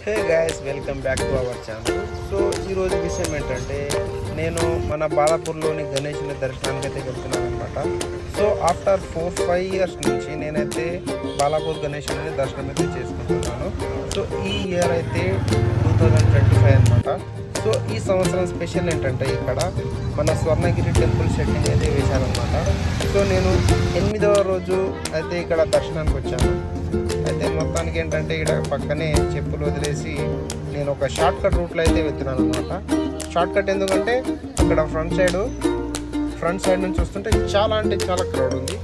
Hey guys, welcome back to our channel. So ఈరోజు విషయం ఏంటంటే నేను మన బాలాపూర్లోని గణేష్ని దర్శనానికి అయితే వెళ్తున్నాను అనమాట. సో ఆఫ్టర్ 4-5 ఇయర్స్ నుంచి నేనైతే బాలాపూర్ గణేష్ అనేది దర్శనం అయితే చేసుకుంటున్నాను. సో ఈ ఇయర్ అయితే 2025 అనమాట. సో ఈ సంవత్సరం స్పెషల్ ఏంటంటే ఇక్కడ మన స్వర్ణగిరి టెంపుల్ సెట్టింగ్ అయితే వేశారనమాట. సో నేను 8వ రోజు అయితే ఇక్కడ దర్శనానికి వచ్చాను. అయితే మొత్తానికి ఏంటంటే ఇక్కడ పక్కనే చెప్పులు వదిలేసి నేను ఒక షార్ట్ కట్ రూట్లో అయితే వెళ్తున్నాను అనమాట. షార్ట్ కట్ ఎందుకంటే అక్కడ ఫ్రంట్ సైడ్ నుంచి వస్తుంటే చాలా అంటే చాలా క్రౌడ్ ఉంది.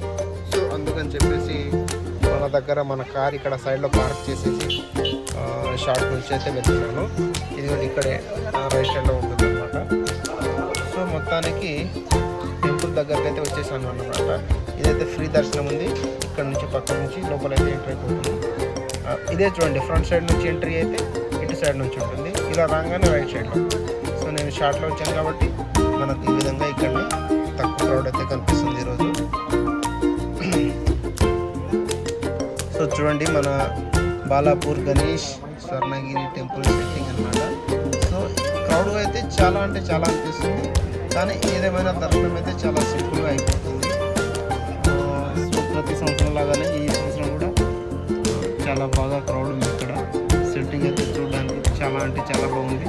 సో అందుకని చెప్పేసి మన కార్ ఇక్కడ సైడ్లో పార్క్ చేసేసి షార్ట్ నుంచి అయితే వెళ్తున్నాను. ఇది ఇక్కడే రైట్ సైడ్లో ఉంటుంది అనమాట. సో మొత్తానికి టెంపుల్ దగ్గరికి అయితే వచ్చేసాను అన్నమాట. ఇదైతే ఫ్రీ దర్శనం ఉంది. ఇక్కడ నుంచి పక్క నుంచి లోపలైతే ఎంట్రీ అయిపోతుంది. ఇదే చూడండి, ఫ్రంట్ సైడ్ నుంచి ఎంట్రీ అయితే ఇటు సైడ్ నుంచి ఉంటుంది. ఇలా రాగానే రైట్ సైడ్లో. సో నేను షార్ట్లో వచ్చాను కాబట్టి మనకు ఈ విధంగా ఇక్కడ తక్కువ క్రౌడ్ అయితే కనిపిస్తుంది ఈరోజు. సో చూడండి, మన బాలాపూర్ గణేష్ స్వర్ణగిరి టెంపుల్ సెట్టింగ్ అనమాట. సో క్రౌడ్ అయితే చాలా అంటే చాలా అనిపిస్తుంది, కానీ ఏదేమైనా దర్శనం అయితే చాలా సింపుల్గా అయిపోతుంది. సో ప్రతి సంవత్సరం లాగానే ఈ సంవత్సరం కూడా చాలా బాగా క్రౌడ్ ఉంది. ఇక్కడ సెట్టింగ్ అయితే చూడడానికి చాలా అంటే చాలా బాగుంది.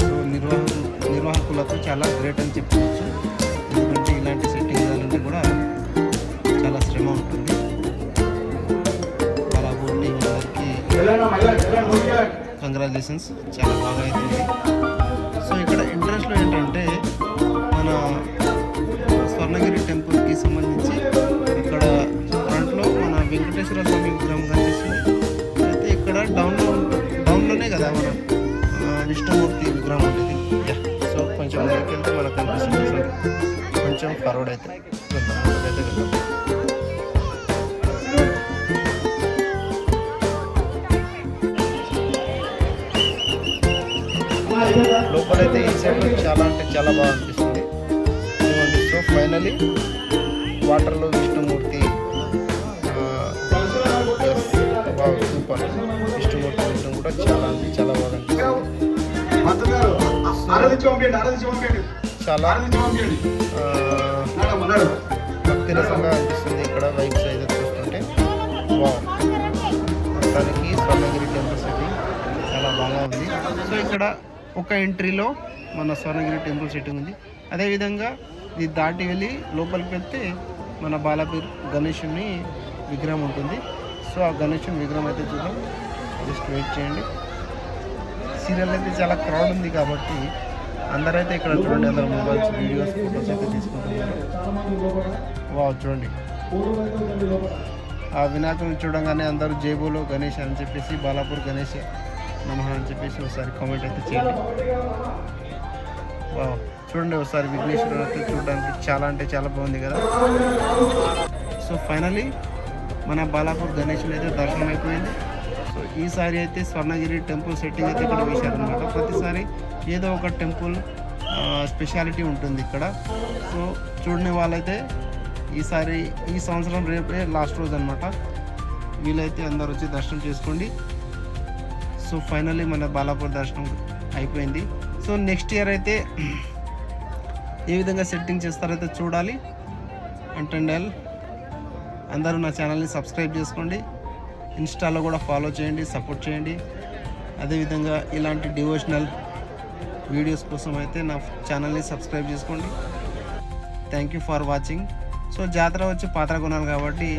సో నిర్వాహకులకు చాలా గ్రేట్ అని చెప్పుకోవచ్చు. ఎందుకంటే ఇలాంటి సెట్టింగ్ చేయాలంటే కూడా చాలా శ్రమ ఉంటుంది. బాలాపూర్ టీం అందరికీ కంగ్రాచులేషన్స్, చాలా బాగా అవుతుంది. సో ఇక్కడ ఇంట్రెస్ట్లో ఏంటంటే మన స్వర్ణగిరి టెంపుల్కి సంబంధించి ఇక్కడ ఫ్రంట్లో మన వెంకటేశ్వర స్వామి విగ్రహం కనిపిస్తుంది. అయితే ఇక్కడ డౌన్లోనే కదా మన విష్ణుమూర్తి విగ్రహం ఉంటుంది. సో కొంచెం వెళ్తే మనకు కనిపిస్తుంది. కొంచెం ఫార్వర్డ్ అయితే వెళ్దాం. లోపలైతే ఈ సైడ్ చాలా అంటే చాలా బాగా అనిపిస్తుంది. సో ఫైనలీ వాటర్లో విష్ణుమూర్తి సూపర్. విష్ణుమూర్తి విష్ణు కూడా చాలా అంటే చాలా బాగా అనిపిస్తుంది. చాలా భక్తి రసంగా అనిపిస్తుంది ఇక్కడ వైబ్స్ అయితే చూస్తుంటే. మొత్తానికి స్వర్ణగిరి టెంపుల్ సెట్టింగ్ చాలా బాగా ఉంది. సో ఇక్కడ ఒక ఎంట్రీలో మన స్వర్ణగిరి టెంపుల్ సెట్టింగ్ ఉంది. అదేవిధంగా ఇది దాటి వెళ్ళి లోపలికి వెళ్తే మన బాలాపూర్ గణేశుని విగ్రహం ఉంటుంది. సో ఆ గణేశుని విగ్రహం అయితే చూద్దాం. జస్ట్ వెయిట్ చేయండి. సీరియల్ అయితే చాలా క్రౌడ్ ఉంది కాబట్టి అందరైతే ఇక్కడ చూడండి, అందరూ మొబైల్స్, వీడియోస్, ఫొటోస్ అయితే తీసుకుంటున్నారు. చూడండి, ఆ వినాయకుని చూడగానే అందరూ జేబులో గణేష్ అని చెప్పేసి బాలాపూర్ గణేష్ నమః అని చెప్పేసి ఒకసారి కామెంట్ అయితే చేయండి. చూడండి ఒకసారి విఘ్నేశ్వరుడు అయితే చూడడానికి చాలా అంటే చాలా బాగుంది కదా. సో ఫైనలీ మన బాలాపూర్ గణేశుని అయితే దర్శనం అయిపోయింది. సో ఈసారి అయితే స్వర్ణగిరి టెంపుల్ సెట్టింగ్ అయితే ఇక్కడ వేశారనమాట. ప్రతిసారి ఏదో ఒక టెంపుల్ స్పెషాలిటీ ఉంటుంది ఇక్కడ. సో చూడని వాళ్ళైతే ఈ సంవత్సరం రేపే లాస్ట్ రోజు అనమాట. వీలైతే అందరు వచ్చి దర్శనం చేసుకోండి. సో ఫైనల్లీ మన బాలాపూర్ దర్శనం అయిపోయింది. సో నెక్స్ట్ ఇయర్ అయితే ఏ విధంగా సెట్టింగ్ చేస్తారైతే చూడాలి. అంటే అందరూ నా ఛానల్ని సబ్స్క్రైబ్ చేసుకోండి. ఇన్స్టాలో కూడా ఫాలో చేయండి, సపోర్ట్ చేయండి. అదేవిధంగా ఇలాంటి డివోషనల్ వీడియోస్ కోసం అయితే నా ఛానల్ని సబ్స్క్రైబ్ చేసుకోండి. Thank you for watching. So జాతర వచ్చి పాత్ర కొనాలి కాబట్టి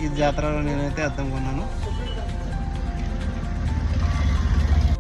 ఈ జాతరలో నేనైతే అద్దం కొన్నాను.